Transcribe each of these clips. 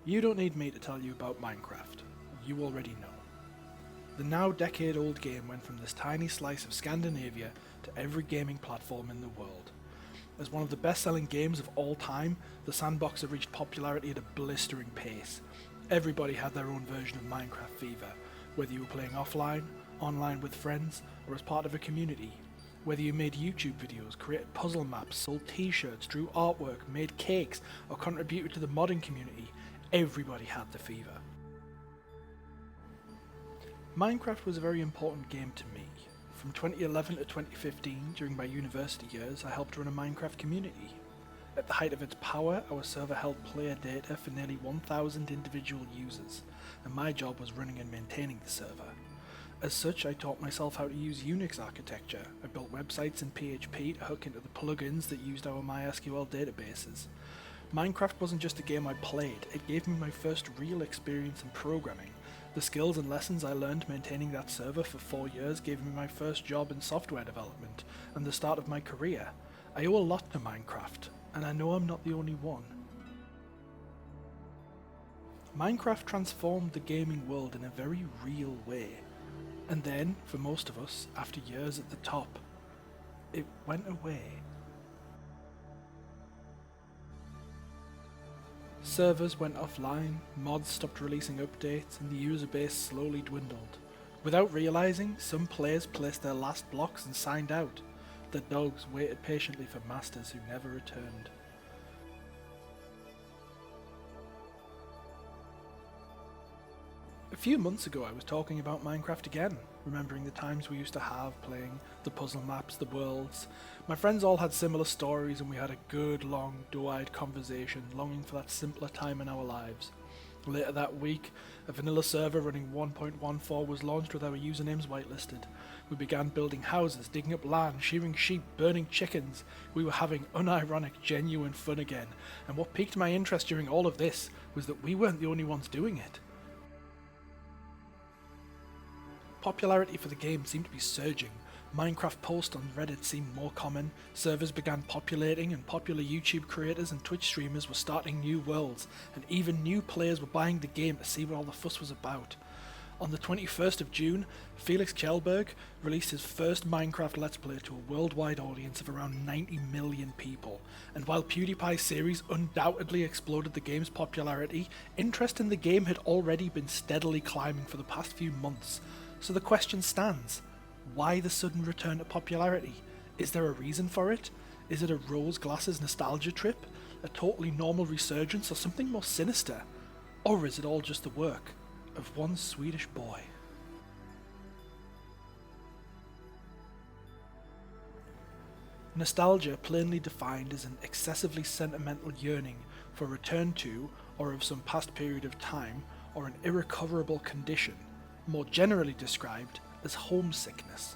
You don't need me to tell you about Minecraft. You already know. The now decade-old game went from this tiny slice of Scandinavia to every gaming platform in the world. As one of the best-selling games of all time, the sandbox had reached popularity at a blistering pace. Everybody had their own version of Minecraft fever, whether you were playing offline, online with friends, or as part of a community. Whether you made YouTube videos, created puzzle maps, sold t-shirts, drew artwork, made cakes, or contributed to the modding community, everybody had the fever. Minecraft was a very important game to me. From 2011 to 2015, during my university years, I helped run a Minecraft community. At the height of its power, our server held player data for nearly 1,000 individual users, and my job was running and maintaining the server. As such, I taught myself how to use Unix architecture. I built websites in PHP to hook into the plugins that used our MySQL databases. Minecraft wasn't just a game I played, it gave me my first real experience in programming. The skills and lessons I learned maintaining that server for 4 years gave me my first job in software development, and the start of my career. I owe a lot to Minecraft, and I know I'm not the only one. Minecraft transformed the gaming world in a very real way. And then, for most of us, after years at the top, it went away. Servers went offline, mods stopped releasing updates, and the user base slowly dwindled. Without realizing, some players placed their last blocks and signed out. The dogs waited patiently for masters who never returned. A few months ago I was talking about Minecraft again, remembering the times we used to have playing the puzzle maps, the worlds. My friends all had similar stories and we had a good long doe-eyed conversation, longing for that simpler time in our lives. Later that week, a vanilla server running 1.14 was launched with our usernames whitelisted. We began building houses, digging up land, shearing sheep, burning chickens. We were having unironic, genuine fun again, and what piqued my interest during all of this was that we weren't the only ones doing it. Popularity for the game seemed to be surging. Minecraft posts on Reddit seemed more common, servers began populating, and popular YouTube creators and Twitch streamers were starting new worlds, and even new players were buying the game to see what all the fuss was about. On the 21st of June, Felix Kjellberg released his first Minecraft Let's Play to a worldwide audience of around 90 million people, and while PewDiePie's series undoubtedly exploded the game's popularity, interest in the game had already been steadily climbing for the past few months. So the question stands, why the sudden return to popularity? Is there a reason for it? Is it a rose glasses nostalgia trip? A totally normal resurgence, or something more sinister? Or is it all just the work of one Swedish boy? Nostalgia, plainly defined as an excessively sentimental yearning for return to, or of some past period of time, or an irrecoverable condition, more generally described as homesickness.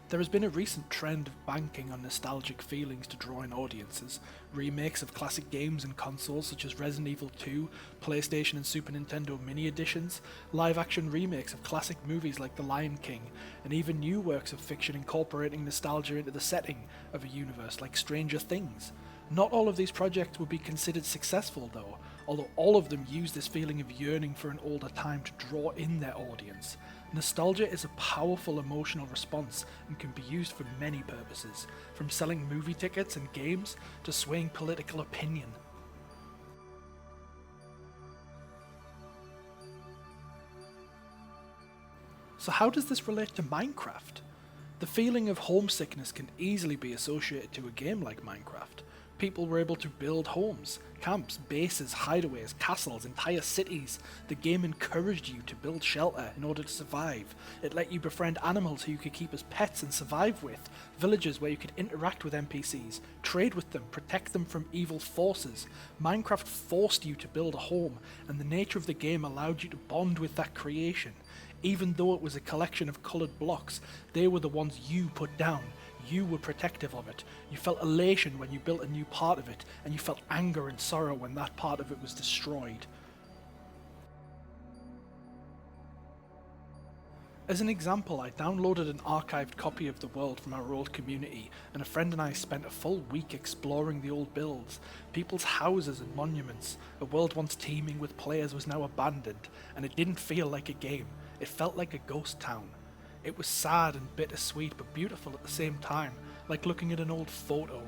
There has been a recent trend of banking on nostalgic feelings to draw in audiences. Remakes of classic games and consoles such as Resident Evil 2, PlayStation and Super Nintendo mini editions, live-action remakes of classic movies like The Lion King, and even new works of fiction incorporating nostalgia into the setting of a universe like Stranger Things. Not all of these projects would be considered successful though, although all of them use this feeling of yearning for an older time to draw in their audience. Nostalgia is a powerful emotional response and can be used for many purposes, from selling movie tickets and games to swaying political opinion. So how does this relate to Minecraft? The feeling of homesickness can easily be associated to a game like Minecraft. People were able to build homes, camps, bases, hideaways, castles, entire cities. The game encouraged you to build shelter in order to survive. It let you befriend animals who you could keep as pets and survive with, villages where you could interact with NPCs, trade with them, protect them from evil forces. Minecraft forced you to build a home, and the nature of the game allowed you to bond with that creation. Even though it was a collection of coloured blocks, they were the ones you put down. You were protective of it. You felt elation when you built a new part of it, and you felt anger and sorrow when that part of it was destroyed. As an example, I downloaded an archived copy of the world from our old community, and a friend and I spent a full week exploring the old builds, people's houses and monuments. A world once teeming with players was now abandoned, and it didn't feel like a game. It felt like a ghost town. It was sad and bittersweet, but beautiful at the same time, like looking at an old photo.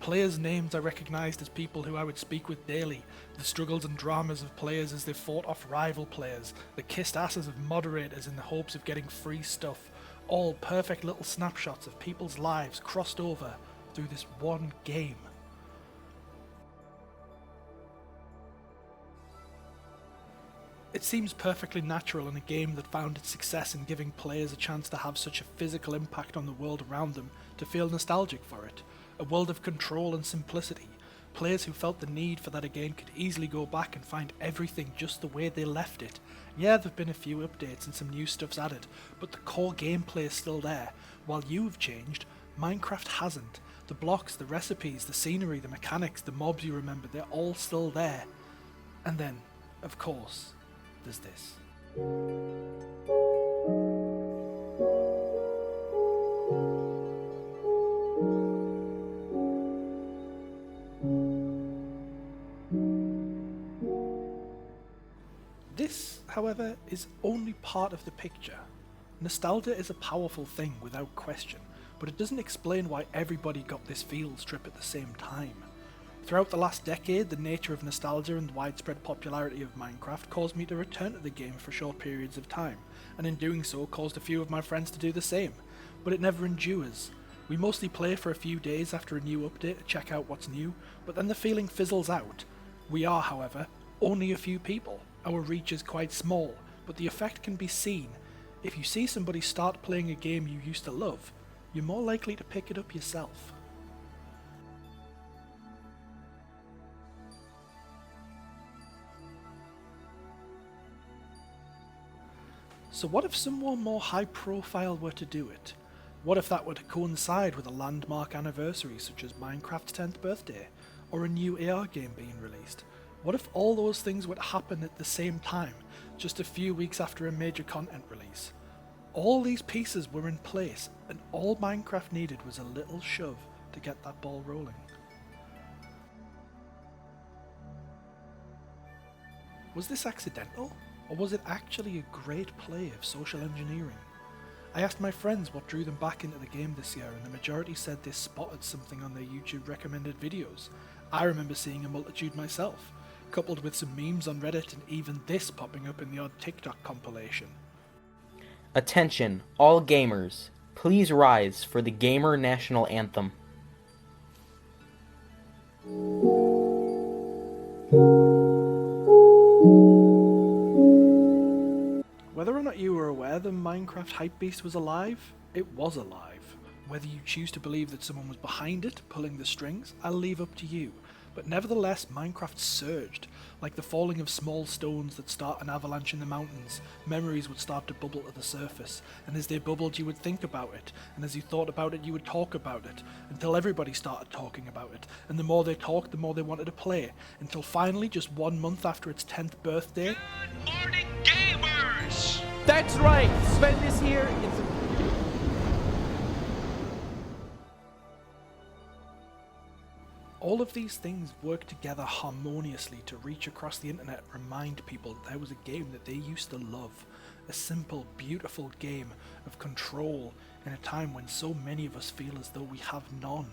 Players' names I recognised as people who I would speak with daily, the struggles and dramas of players as they fought off rival players, the kissed asses of moderators in the hopes of getting free stuff, all perfect little snapshots of people's lives crossed over through this one game. It seems perfectly natural in a game that found its success in giving players a chance to have such a physical impact on the world around them to feel nostalgic for it. A world of control and simplicity. Players who felt the need for that again could easily go back and find everything just the way they left it. Yeah, there've been a few updates and some new stuff's added, but the core gameplay is still there. While you've changed, Minecraft hasn't. The blocks, the recipes, the scenery, the mechanics, the mobs you remember, they're all still there. And then, of course, there's this. This, however, is only part of the picture. Nostalgia is a powerful thing without question, but it doesn't explain why everybody got this feels trip at the same time. Throughout the last decade, the nature of nostalgia and widespread popularity of Minecraft caused me to return to the game for short periods of time, and in doing so caused a few of my friends to do the same, but it never endures. We mostly play for a few days after a new update to check out what's new, but then the feeling fizzles out. We are, however, only a few people. Our reach is quite small, but the effect can be seen. If you see somebody start playing a game you used to love, you're more likely to pick it up yourself. So what if someone more high profile were to do it? What if that were to coincide with a landmark anniversary such as Minecraft's 10th birthday, or a new AR game being released? What if all those things would happen at the same time, just a few weeks after a major content release? All these pieces were in place, and all Minecraft needed was a little shove to get that ball rolling. Was this accidental, or was it actually a great play of social engineering? I asked my friends what drew them back into the game this year, and the majority said they spotted something on their YouTube recommended videos. I remember seeing a multitude myself, coupled with some memes on Reddit and even this popping up in the odd TikTok compilation. Attention, all gamers, please rise for the Gamer National Anthem. Whether or not you were aware the Minecraft hypebeast was alive, it was alive. Whether you choose to believe that someone was behind it, pulling the strings, I'll leave up to you. But nevertheless, Minecraft surged. Like the falling of small stones that start an avalanche in the mountains, memories would start to bubble to the surface, and as they bubbled you would think about it, and as you thought about it you would talk about it, until everybody started talking about it, and the more they talked the more they wanted to play, until finally, just 1 month after its 10th birthday... Good morning, gamers! That's right, Sven is here. All of these things work together harmoniously to reach across the internet and remind people that there was a game that they used to love. A simple, beautiful game of control in a time when so many of us feel as though we have none.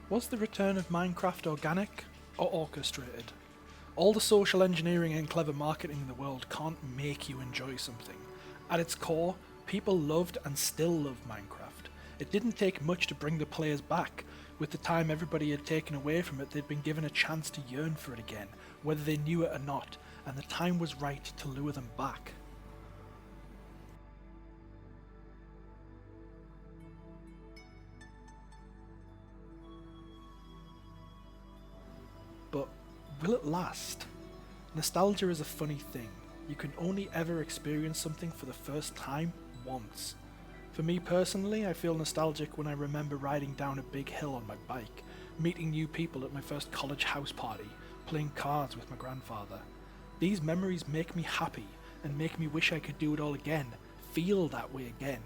Was the return of Minecraft organic or orchestrated? All the social engineering and clever marketing in the world can't make you enjoy something. At its core, people loved and still love Minecraft. It didn't take much to bring the players back. With the time everybody had taken away from it, they'd been given a chance to yearn for it again, whether they knew it or not, and the time was right to lure them back. But will it last? Nostalgia is a funny thing. You can only ever experience something for the first time once. For me personally, I feel nostalgic when I remember riding down a big hill on my bike, meeting new people at my first college house party, playing cards with my grandfather. These memories make me happy and make me wish I could do it all again, feel that way again.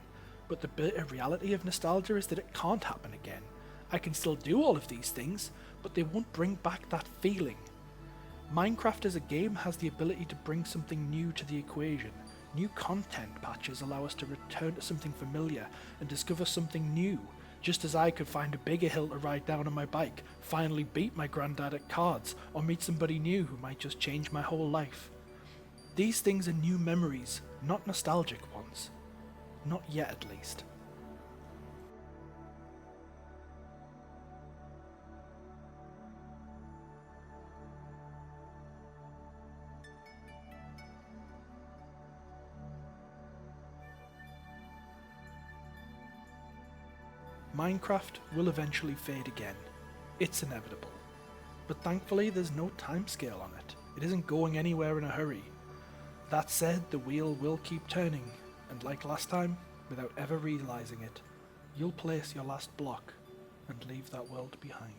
But the bitter reality of nostalgia is that it can't happen again. I can still do all of these things, but they won't bring back that feeling. Minecraft as a game has the ability to bring something new to the equation. New content patches allow us to return to something familiar and discover something new, just as I could find a bigger hill to ride down on my bike, finally beat my granddad at cards, or meet somebody new who might just change my whole life. These things are new memories, not nostalgic ones. Not yet, at least. Minecraft will eventually fade again. It's inevitable. But thankfully there's no timescale on it. It isn't going anywhere in a hurry. That said, the wheel will keep turning, and like last time, without ever realizing it, you'll place your last block and leave that world behind.